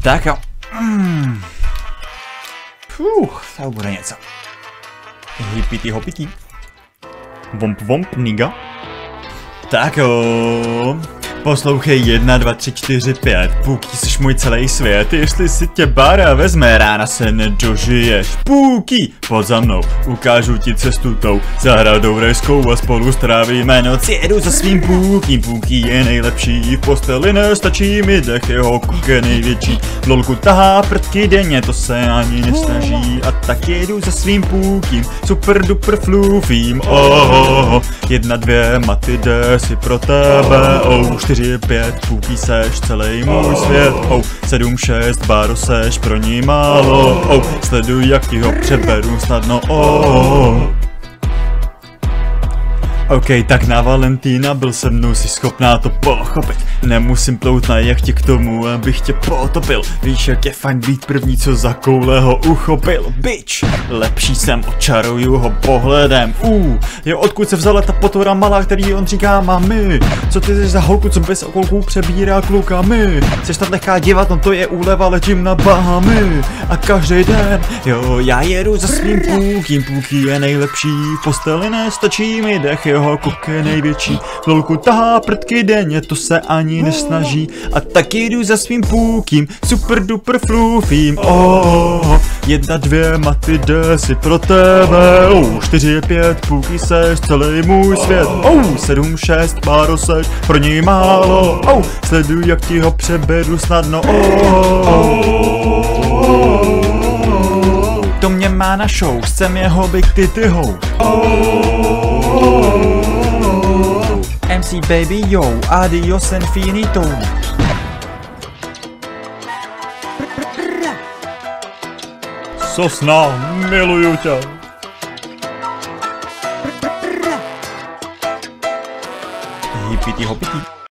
Tak jo. To bude něco. Hippity hoppity. Vomp vomp, niga. Tak jo. Poslouchej 1, 2, 3, 4, 5. Půky, jsi můj celý svět. Jestli si tě Bára vezme, rána se nedožiješ. Půky, pojď za mnou, ukážu ti cestu tou zahradou rajskou a spolu strávíme noc. Jedu za svým Půkým, Půky je nejlepší. V posteli nestačí mi dech, jeho kuk je největší. Lolku tahá prdky denně, to se ani nesnaží. A tak jedu za svým Půkým, super duper flufím. 1, 2, Maty jde si pro tebe. 4, 5, Půky seš celý můj svět. 7, 6, Báro seš pro ní málo. Sleduj, jak ti ho přeberu snadno. OK, tak na Valentína byl se mnou, jsi schopná to pochopit. Nemusím plout na jachtě k tomu, abych tě potopil. Víš, jak je fajn být první, co za koule ho uchopil. Bitch, lepší jsem, očaruju ho pohledem. Jo, odkud se vzala ta potvora malá, který on říká mami? Co ty jsi za holku, co bez okolků přebírá klukami? Chceš tam nechá dívat, no to je úleva, letím na Bahamy. A každý den, jo, já jedu za svým Půkým, Půky je nejlepší. V posteli nestačí mi dech, jeho kuk je největší. Lolku tahá prdky denně, to se ani nesnaží. A tak jdu za svým Půkým, super duper flufím. 1, 2, Maty jde si pro tebe. 4, 5, Půky seš celý můj svět. 7, 6, Báro seš pro něj málo. Sleduj, jak ti ho přeberu snadno. To mě má na show, chcem jeho big titty ho. MC baby yo, adios infinito. Sosna, miluju tě. Hippity hoppity.